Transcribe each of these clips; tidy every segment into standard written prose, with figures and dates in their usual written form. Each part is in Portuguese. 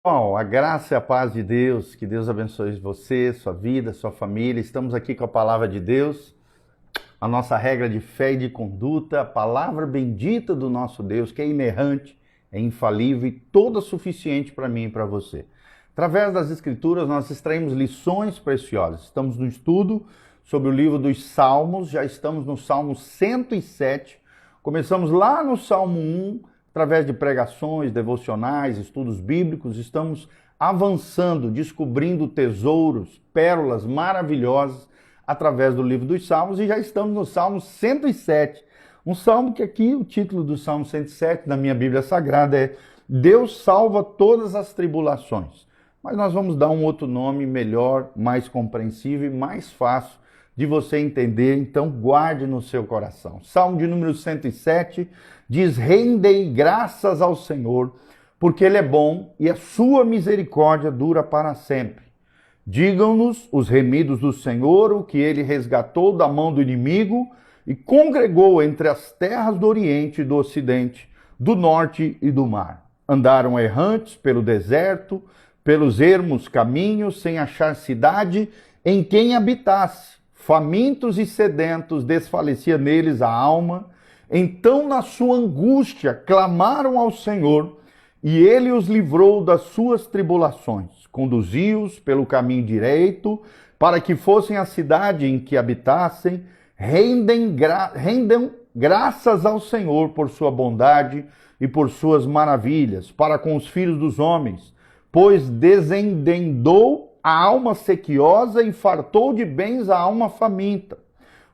Bom, a graça e a paz de Deus, que Deus abençoe você, sua vida, sua família. Estamos aqui com a palavra de Deus, a nossa regra de fé e de conduta, a palavra bendita do nosso Deus, que é inerrante, é infalível e toda suficiente para mim e para você. Através das Escrituras, nós extraímos lições preciosas. Estamos no estudo sobre o livro dos Salmos, já estamos no Salmo 107. Começamos lá no Salmo 1, através de pregações, devocionais, estudos bíblicos, estamos avançando, descobrindo tesouros, pérolas maravilhosas através do livro dos Salmos e já estamos no Salmo 107. Um salmo que aqui, o título do Salmo 107 na minha Bíblia Sagrada é Deus salva todas as tribulações. Mas nós vamos dar um outro nome melhor, mais compreensível e mais fácil de você entender, então guarde no seu coração. Salmo de número 107 diz: rendei graças ao Senhor, porque Ele é bom e a sua misericórdia dura para sempre. Digam-nos os remidos do Senhor, o que Ele resgatou da mão do inimigo e congregou entre as terras do Oriente e do Ocidente, do Norte e do mar. Andaram errantes pelo deserto, pelos ermos caminhos, sem achar cidade em quem habitasse. Famintos e sedentos, desfalecia neles a alma. Então, na sua angústia, clamaram ao Senhor, e Ele os livrou das suas tribulações. Conduziu-os pelo caminho direito, para que fossem à cidade em que habitassem. Rendem graças ao Senhor por sua bondade e por suas maravilhas, para com os filhos dos homens, pois desendendou a alma sequiosa e fartou de bens a alma faminta.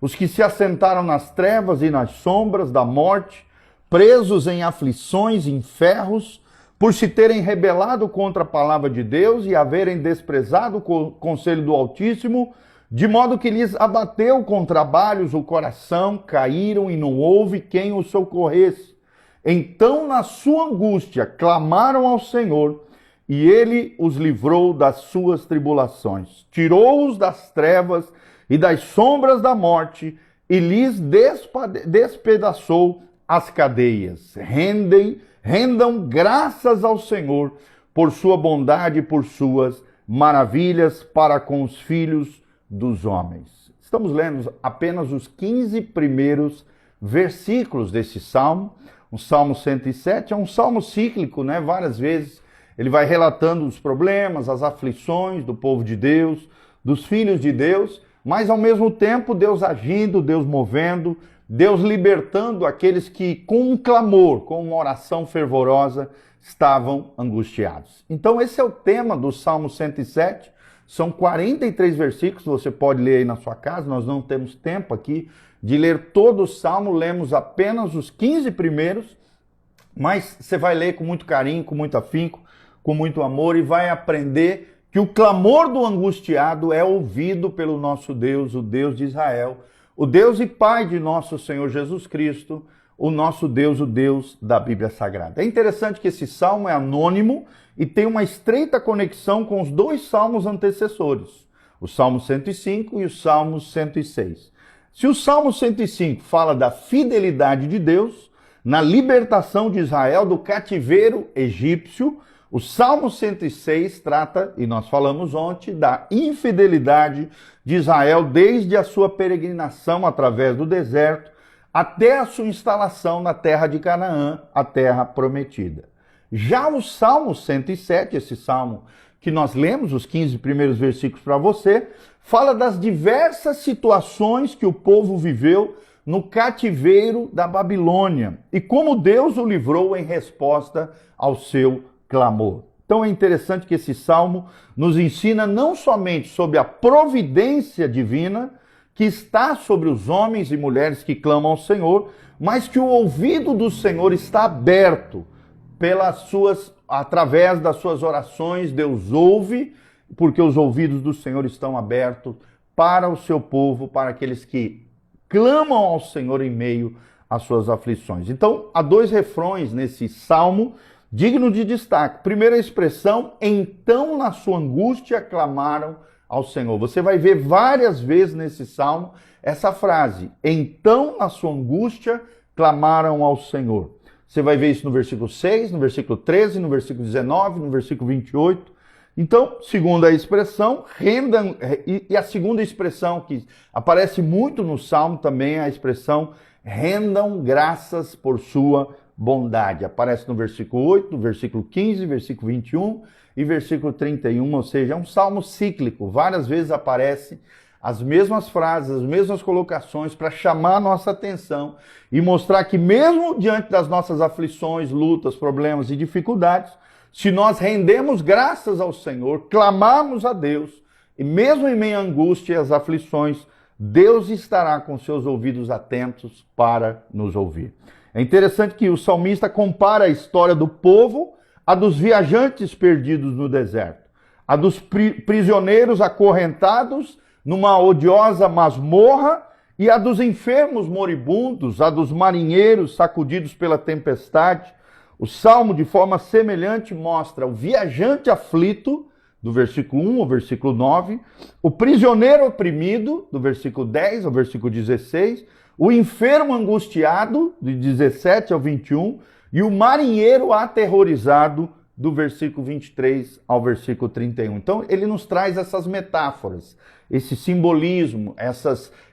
Os que se assentaram nas trevas e nas sombras da morte, presos em aflições e em ferros, por se terem rebelado contra a palavra de Deus e haverem desprezado o conselho do Altíssimo, de modo que lhes abateu com trabalhos o coração, caíram e não houve quem os socorresse. Então, na sua angústia, clamaram ao Senhor, e Ele os livrou das suas tribulações. Tirou-os das trevas e das sombras da morte e lhes despedaçou as cadeias. Rendam graças ao Senhor por sua bondade e por suas maravilhas para com os filhos dos homens. Estamos lendo apenas os 15 primeiros versículos desse salmo. O Salmo 107 é um salmo cíclico, né? Várias vezes ele vai relatando os problemas, as aflições do povo de Deus, dos filhos de Deus, mas ao mesmo tempo Deus agindo, Deus movendo, Deus libertando aqueles que com um clamor, com uma oração fervorosa, estavam angustiados. Então esse é o tema do Salmo 107, são 43 versículos, você pode ler aí na sua casa, nós não temos tempo aqui de ler todo o Salmo, lemos apenas os 15 primeiros, mas você vai ler com muito carinho, com muito afinco, com muito amor e vai aprender que o clamor do angustiado é ouvido pelo nosso Deus, o Deus de Israel, o Deus e Pai de nosso Senhor Jesus Cristo, o nosso Deus, o Deus da Bíblia Sagrada. É interessante que esse salmo é anônimo e tem uma estreita conexão com os dois salmos antecessores, o Salmo 105 e o Salmo 106. Se o Salmo 105 fala da fidelidade de Deus na libertação de Israel do cativeiro egípcio, o Salmo 106 trata, e nós falamos ontem, da infidelidade de Israel desde a sua peregrinação através do deserto até a sua instalação na terra de Canaã, a terra prometida. Já o Salmo 107, esse salmo que nós lemos, os 15 primeiros versículos para você, fala das diversas situações que o povo viveu no cativeiro da Babilônia e como Deus o livrou em resposta ao seu clamor. Então é interessante que esse salmo nos ensina não somente sobre a providência divina que está sobre os homens e mulheres que clamam ao Senhor, mas que o ouvido do Senhor está aberto através das suas orações. Deus ouve, porque os ouvidos do Senhor estão abertos para o seu povo, para aqueles que clamam ao Senhor em meio às suas aflições. Então, há dois refrões nesse salmo digno de destaque. Primeira expressão, então na sua angústia clamaram ao Senhor. Você vai ver várias vezes nesse salmo essa frase, então na sua angústia clamaram ao Senhor. Você vai ver isso no versículo 6, no versículo 13, no versículo 19, no versículo 28. Então, segunda expressão, rendam, e a segunda expressão que aparece muito no Salmo também é a expressão rendam graças por sua bondade. Aparece no versículo 8, no versículo 15, versículo 21 e versículo 31, ou seja, é um salmo cíclico. Várias vezes aparece as mesmas frases, as mesmas colocações para chamar a nossa atenção e mostrar que mesmo diante das nossas aflições, lutas, problemas e dificuldades, se nós rendemos graças ao Senhor, clamamos a Deus, e mesmo em meio à angústia e às aflições, Deus estará com seus ouvidos atentos para nos ouvir. É interessante que o salmista compara a história do povo à dos viajantes perdidos no deserto, a dos prisioneiros acorrentados numa odiosa masmorra e a dos enfermos moribundos, a dos marinheiros sacudidos pela tempestade. O Salmo, de forma semelhante, mostra o viajante aflito, do versículo 1 ao versículo 9, o prisioneiro oprimido, do versículo 10 ao versículo 16, o enfermo angustiado, de 17 ao 21, e o marinheiro aterrorizado, do versículo 23 ao versículo 31. Então, ele nos traz essas metáforas, esse simbolismo,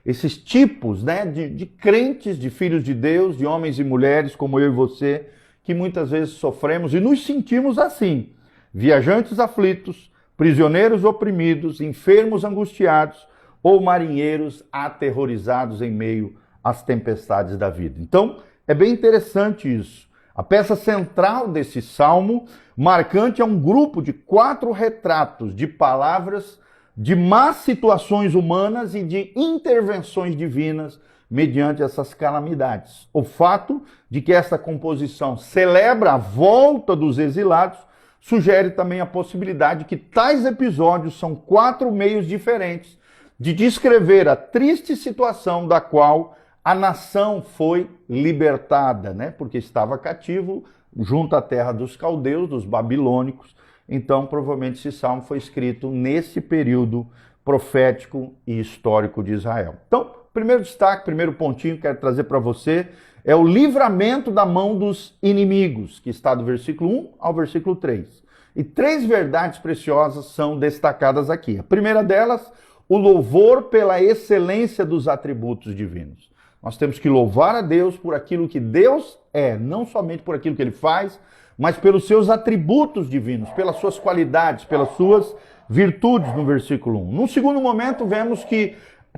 esses tipos, né, de crentes, de filhos de Deus, de homens e mulheres como eu e você, que muitas vezes sofremos e nos sentimos assim, viajantes aflitos, prisioneiros oprimidos, enfermos angustiados ou marinheiros aterrorizados em meio às tempestades da vida. Então, é bem interessante isso. A peça central desse salmo, marcante, é um grupo de 4 retratos de palavras de más situações humanas e de intervenções divinas mediante essas calamidades. O fato de que esta composição celebra a volta dos exilados sugere também a possibilidade que tais episódios são 4 meios diferentes de descrever a triste situação da qual a nação foi libertada, né? Porque estava cativo junto à terra dos caldeus, dos babilônicos. Então, provavelmente, esse salmo foi escrito nesse período profético e histórico de Israel. Então, primeiro destaque, primeiro pontinho que quero trazer para você é o livramento da mão dos inimigos, que está do versículo 1 ao versículo 3. E 3 verdades preciosas são destacadas aqui. A primeira delas, o louvor pela excelência dos atributos divinos. Nós temos que louvar a Deus por aquilo que Deus é, não somente por aquilo que Ele faz, mas pelos seus atributos divinos, pelas suas qualidades, pelas suas virtudes, no versículo 1. Num segundo momento, vemos que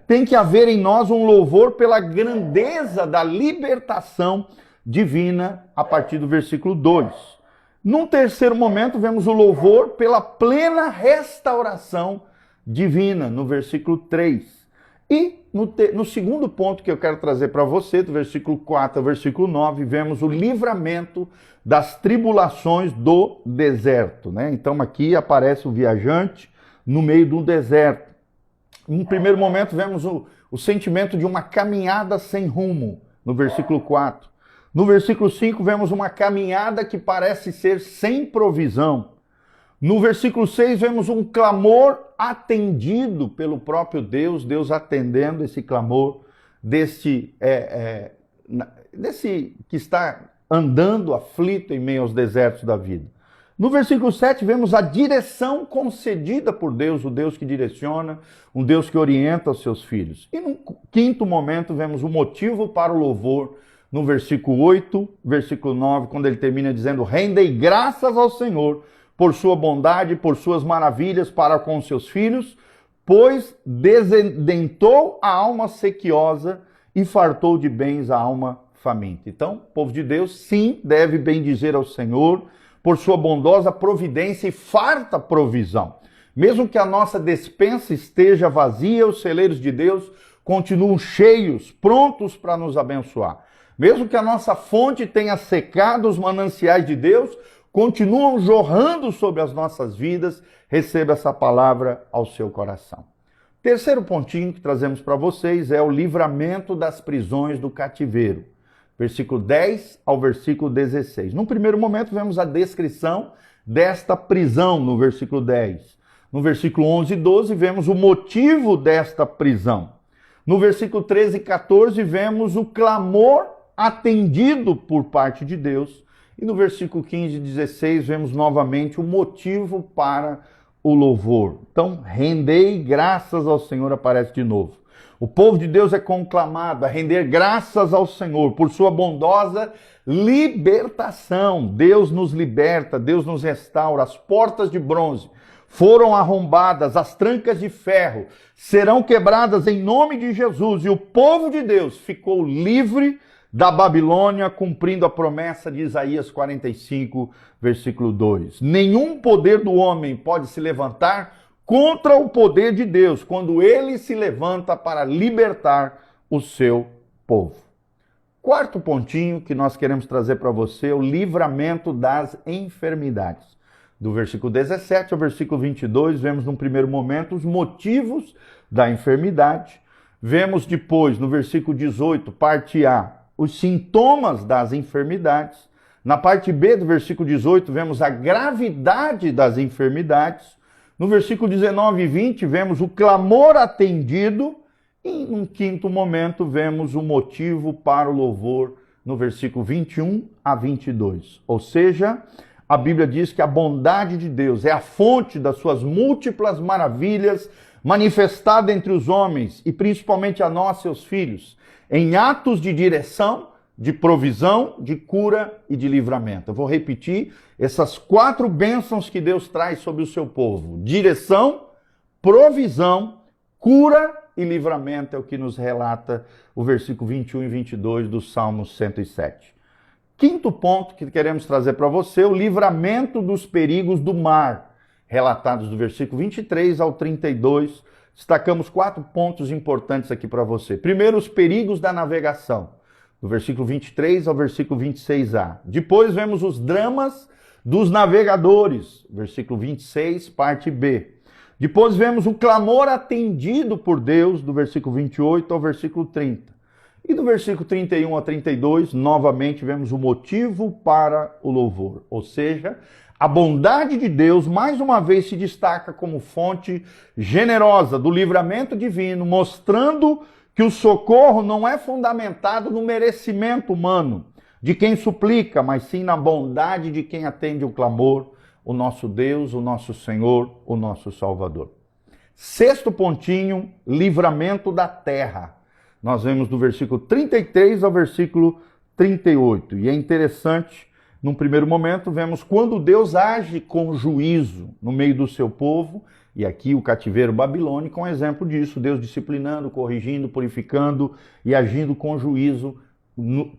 tem que haver em nós um louvor pela grandeza da libertação divina, a partir do versículo 2. Num terceiro momento, vemos o louvor pela plena restauração divina, no versículo 3. E no segundo ponto que eu quero trazer para você, do versículo 4 ao versículo 9, vemos o livramento das tribulações do deserto, né? Então aqui aparece o viajante no meio do deserto. Em primeiro momento vemos o sentimento de uma caminhada sem rumo, no versículo 4. No versículo 5 vemos uma caminhada que parece ser sem provisão. No versículo 6 vemos um clamor atendido pelo próprio Deus, Deus atendendo esse clamor desse que está andando aflito em meio aos desertos da vida. No versículo 7 vemos a direção concedida por Deus, o Deus que direciona, um Deus que orienta os seus filhos. E no quinto momento vemos o motivo para o louvor, no versículo 8, versículo 9, quando ele termina dizendo: rendei graças ao Senhor por sua bondade, por suas maravilhas para com seus filhos, pois desdentou a alma sequiosa e fartou de bens a alma faminta. Então, o povo de Deus, sim, deve bendizer ao Senhor por sua bondosa providência e farta provisão. Mesmo que a nossa despensa esteja vazia, os celeiros de Deus continuam cheios, prontos para nos abençoar. Mesmo que a nossa fonte tenha secado, os mananciais de Deus continuam jorrando sobre as nossas vidas. Receba essa palavra ao seu coração. Terceiro pontinho que trazemos para vocês é o livramento das prisões do cativeiro. Versículo 10 ao versículo 16. Num primeiro momento, vemos a descrição desta prisão no versículo 10. No versículo 11 e 12, vemos o motivo desta prisão. No versículo 13 e 14, vemos o clamor atendido por parte de Deus. E no versículo 15 e 16 vemos novamente o motivo para o louvor. Então, rendei graças ao Senhor aparece de novo. O povo de Deus é conclamado a render graças ao Senhor por sua bondosa libertação. Deus nos liberta, Deus nos restaura. As portas de bronze foram arrombadas, as trancas de ferro serão quebradas em nome de Jesus. E o povo de Deus ficou livre da Babilônia, cumprindo a promessa de Isaías 45, versículo 2. Nenhum poder do homem pode se levantar contra o poder de Deus, quando ele se levanta para libertar o seu povo. Quarto pontinho que nós queremos trazer para você é o livramento das enfermidades. Do versículo 17 ao versículo 22, vemos num primeiro momento os motivos da enfermidade. Vemos depois, no versículo 18, parte A, os sintomas das enfermidades. Na parte B do versículo 18, vemos a gravidade das enfermidades. No versículo 19 e 20, vemos o clamor atendido. E, num quinto momento, vemos o motivo para o louvor, no versículo 21 a 22. Ou seja, a Bíblia diz que a bondade de Deus é a fonte das suas múltiplas maravilhas manifestada entre os homens, e principalmente a nós, seus filhos, em atos de direção, de provisão, de cura e de livramento. Eu vou repetir essas 4 bênçãos que Deus traz sobre o seu povo. Direção, provisão, cura e livramento é o que nos relata o versículo 21 e 22 do Salmo 107. Quinto ponto que queremos trazer para você, o livramento dos perigos do mar, relatados do versículo 23 ao 32. Destacamos 4 pontos importantes aqui para você. Primeiro, os perigos da navegação, do versículo 23 ao versículo 26a. Depois vemos os dramas dos navegadores, versículo 26, parte B. Depois vemos o clamor atendido por Deus, do versículo 28 ao versículo 30. E do versículo 31 a 32, novamente vemos o motivo para o louvor. Ou seja, a bondade de Deus, mais uma vez, se destaca como fonte generosa do livramento divino, mostrando que o socorro não é fundamentado no merecimento humano de quem suplica, mas sim na bondade de quem atende o clamor, o nosso Deus, o nosso Senhor, o nosso Salvador. Sexto pontinho, livramento da terra. Nós vemos do versículo 33 ao versículo 38. E é interessante, num primeiro momento, vemos quando Deus age com juízo no meio do seu povo, e aqui o cativeiro babilônico é um exemplo disso, Deus disciplinando, corrigindo, purificando e agindo com juízo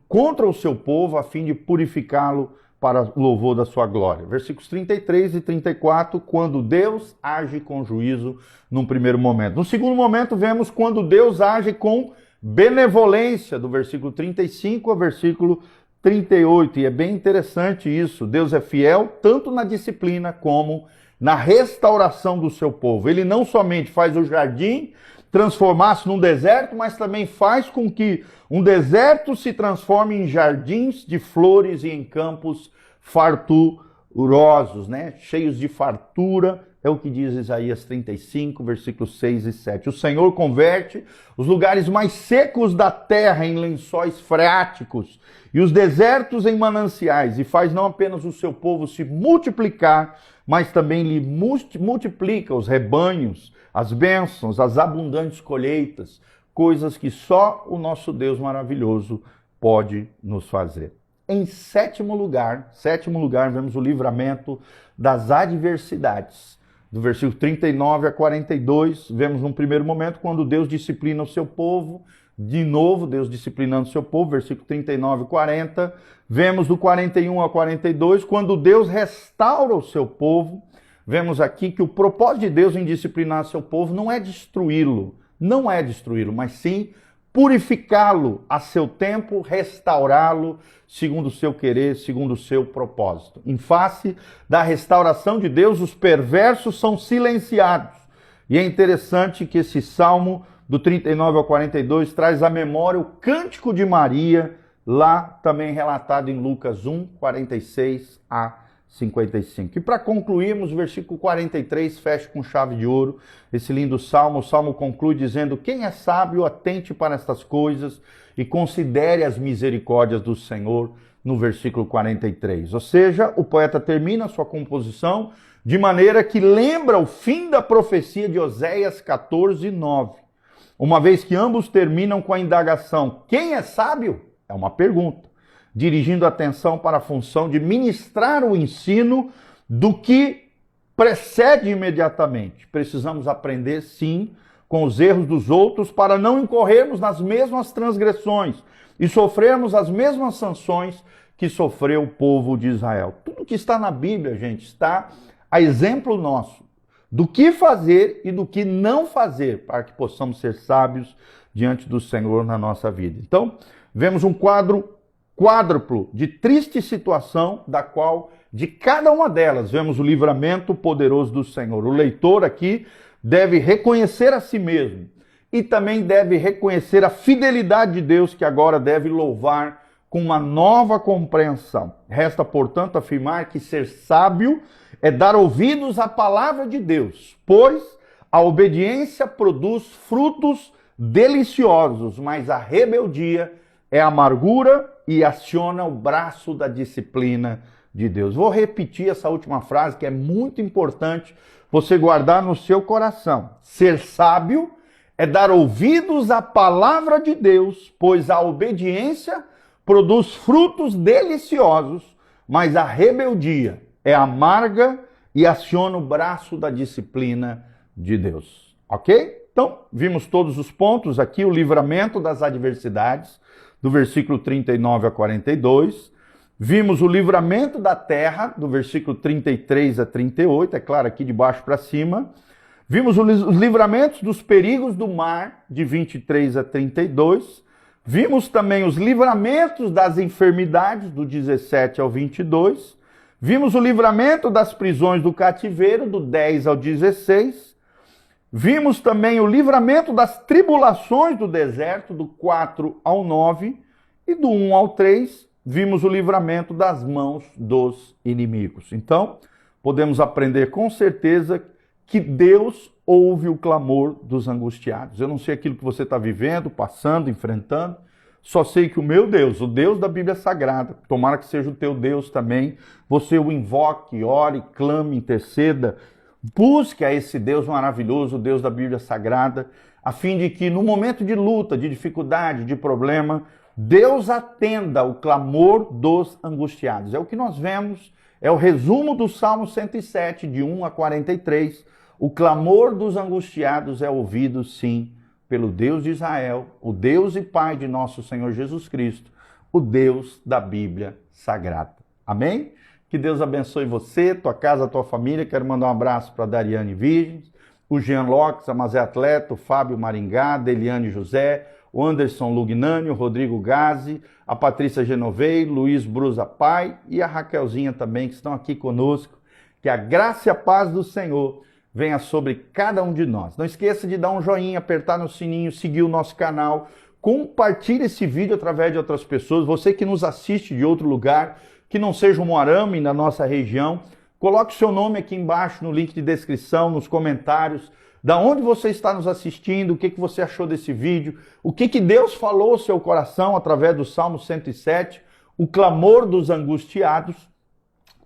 contra o seu povo, a fim de purificá-lo para o louvor da sua glória. Versículos 33 e 34, quando Deus age com juízo num primeiro momento. No segundo momento, vemos quando Deus age com benevolência, do versículo 35 ao versículo 38. E é bem interessante isso. Deus é fiel tanto na disciplina como na restauração do seu povo. Ele não somente faz o jardim transformar-se num deserto, mas também faz com que um deserto se transforme em jardins de flores e em campos farturosos, né? Cheios de fartura, é o que diz Isaías 35, versículos 6 e 7. O Senhor converte os lugares mais secos da terra em lençóis freáticos e os desertos em mananciais, e faz não apenas o seu povo se multiplicar, mas também lhe multiplica os rebanhos, as bênçãos, as abundantes colheitas, coisas que só o nosso Deus maravilhoso pode nos fazer. Em sétimo lugar, vemos o livramento das adversidades. Do versículo 39 a 42, vemos num primeiro momento quando Deus disciplina o seu povo, de novo Deus disciplinando o seu povo, versículo 39 e 40. Vemos do 41 a 42, quando Deus restaura o seu povo. Vemos aqui que o propósito de Deus em disciplinar seu povo não é destruí-lo, mas sim purificá-lo a seu tempo, restaurá-lo segundo o seu querer, segundo o seu propósito. Em face da restauração de Deus, os perversos são silenciados. E é interessante que esse Salmo do 39 ao 42 traz à memória o Cântico de Maria, lá também relatado em Lucas 1, 46 a 55. E para concluirmos, o versículo 43 fecha com chave de ouro esse lindo salmo. O salmo conclui dizendo: quem é sábio, atente para estas coisas e considere as misericórdias do Senhor, no versículo 43. Ou seja, o poeta termina a sua composição de maneira que lembra o fim da profecia de Oséias 14, 9. Uma vez que ambos terminam com a indagação: quem é sábio? É uma pergunta, dirigindo a atenção para a função de ministrar o ensino do que precede imediatamente. Precisamos aprender, sim, com os erros dos outros para não incorrermos nas mesmas transgressões e sofrermos as mesmas sanções que sofreu o povo de Israel. Tudo que está na Bíblia, gente, está a exemplo nosso do que fazer e do que não fazer para que possamos ser sábios diante do Senhor na nossa vida. Então, vemos um quádruplo de triste situação, da qual, de cada uma delas, vemos o livramento poderoso do Senhor. O leitor aqui deve reconhecer a si mesmo e também deve reconhecer a fidelidade de Deus, que agora deve louvar com uma nova compreensão. Resta, portanto, afirmar que ser sábio é dar ouvidos à palavra de Deus, pois a obediência produz frutos deliciosos, mas a rebeldia é amargura e aciona o braço da disciplina de Deus. Vou repetir essa última frase, que é muito importante você guardar no seu coração. Ser sábio é dar ouvidos à palavra de Deus, pois a obediência produz frutos deliciosos, mas a rebeldia é amarga e aciona o braço da disciplina de Deus. Ok? Então, vimos todos os pontos aqui, o livramento das adversidades, do versículo 39 a 42. Vimos o livramento da terra, do versículo 33 a 38, é claro, aqui de baixo para cima. Vimos os livramentos dos perigos do mar, de 23 a 32. Vimos também os livramentos das enfermidades, do 17 ao 22. Vimos o livramento das prisões do cativeiro, do 10 ao 16. Vimos também o livramento das tribulações do deserto, do 4 ao 9. E do 1 ao 3, vimos o livramento das mãos dos inimigos. Então, podemos aprender com certeza que Deus ouve o clamor dos angustiados. Eu não sei aquilo que você está vivendo, passando, enfrentando. Só sei que o meu Deus, o Deus da Bíblia Sagrada, tomara que seja o teu Deus também, você o invoque, ore, clame, interceda, busque a esse Deus maravilhoso, o Deus da Bíblia Sagrada, a fim de que no momento de luta, de dificuldade, de problema, Deus atenda o clamor dos angustiados. É o que nós vemos, é o resumo do Salmo 107, de 1 a 43. O clamor dos angustiados é ouvido, sim, pelo Deus de Israel, o Deus e Pai de nosso Senhor Jesus Cristo, o Deus da Bíblia Sagrada. Amém? Que Deus abençoe você, tua casa, tua família. Quero mandar um abraço para a Dariane Virgens, o Jean Lopes, a Mazé Atleta, o Fábio Maringá, a Deliane José, o Anderson Lugnani, o Rodrigo Gazi, a Patrícia Genovei, Luiz Brusa Pai e a Raquelzinha também, que estão aqui conosco. Que a graça e a paz do Senhor venha sobre cada um de nós. Não esqueça de dar um joinha, apertar no sininho, seguir o nosso canal, compartilhe esse vídeo através de outras pessoas. Você que nos assiste de outro lugar, que não seja um Moarama na nossa região, coloque o seu nome aqui embaixo no link de descrição, nos comentários, da onde você está nos assistindo, o que você achou desse vídeo, o que Deus falou ao seu coração através do Salmo 107, o clamor dos angustiados.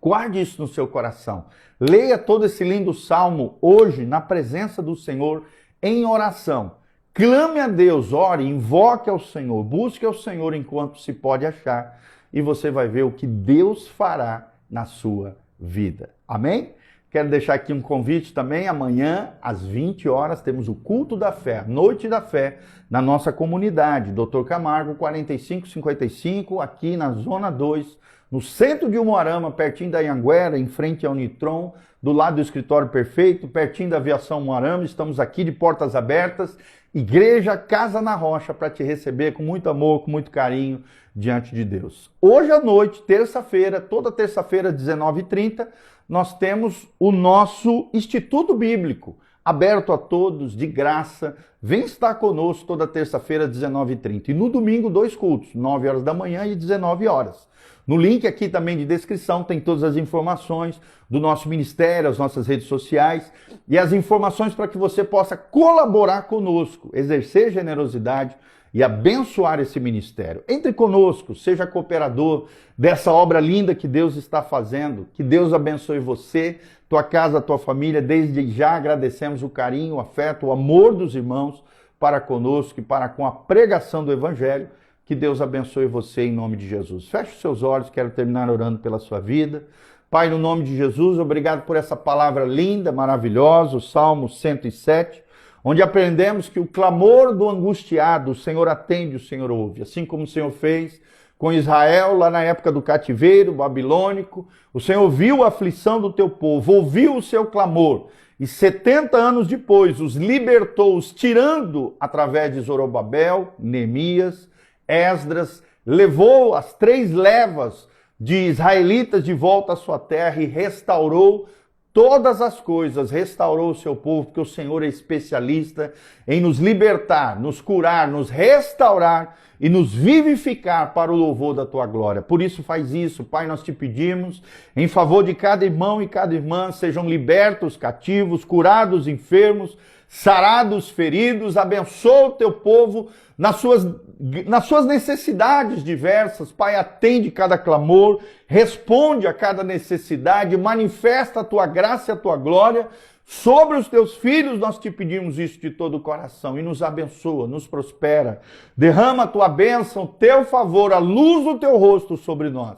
Guarde isso no seu coração. Leia todo esse lindo salmo hoje na presença do Senhor em oração. Clame a Deus, ore, invoque ao Senhor, busque ao Senhor enquanto se pode achar e você vai ver o que Deus fará na sua vida. Amém? Quero deixar aqui um convite também. Amanhã, às 20 horas, temos o Culto da Fé, Noite da Fé, na nossa comunidade. Dr. Camargo, 4555, aqui na Zona 2, no centro de Umuarama, pertinho da Anhanguera, em frente ao Nitron, do lado do Escritório Perfeito, pertinho da Aviação Umuarama. Estamos aqui de portas abertas. Igreja Casa na Rocha, para te receber com muito amor, com muito carinho diante de Deus. Hoje à noite, terça-feira, toda terça-feira, 19h30, nós temos o nosso Instituto Bíblico, aberto a todos, de graça. Vem estar conosco toda terça-feira, 19h30. E no domingo, 2 cultos, 9 horas da manhã e 19 horas. No link aqui também de descrição tem todas as informações do nosso ministério, as nossas redes sociais e as informações para que você possa colaborar conosco, exercer generosidade e abençoar esse ministério. Entre conosco, seja cooperador dessa obra linda que Deus está fazendo. Que Deus abençoe você, tua casa, tua família. Desde já agradecemos o carinho, o afeto, o amor dos irmãos para conosco e para com a pregação do Evangelho. Que Deus abençoe você em nome de Jesus. Feche os seus olhos, quero terminar orando pela sua vida. Pai, no nome de Jesus, obrigado por essa palavra linda, maravilhosa, o Salmo 107, onde aprendemos que o clamor do angustiado, o Senhor atende, o Senhor ouve. Assim como o Senhor fez com Israel lá na época do cativeiro babilônico, o Senhor viu a aflição do teu povo, ouviu o seu clamor, e 70 anos depois os libertou, os tirando através de Zorobabel, Neemias, Esdras, levou as 3 levas de israelitas de volta à sua terra e restaurou todas as coisas, restaurou o seu povo, porque o Senhor é especialista em nos libertar, nos curar, nos restaurar e nos vivificar para o louvor da tua glória. Por isso faz isso, Pai, nós te pedimos, em favor de cada irmão e cada irmã, sejam libertos cativos, curados enfermos, sarados feridos, abençoa o teu povo nas suas necessidades diversas. Pai, atende cada clamor, responde a cada necessidade, manifesta a tua graça e a tua glória sobre os teus filhos. Nós te pedimos isso de todo o coração e nos abençoa, nos prospera. Derrama a tua bênção, teu favor, a luz do teu rosto sobre nós.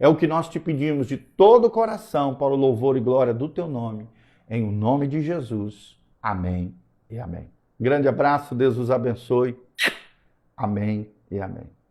É o que nós te pedimos de todo o coração para o louvor e glória do teu nome. Em o nome de Jesus. Amém e amém. Grande abraço, Deus os abençoe. Amém e amém.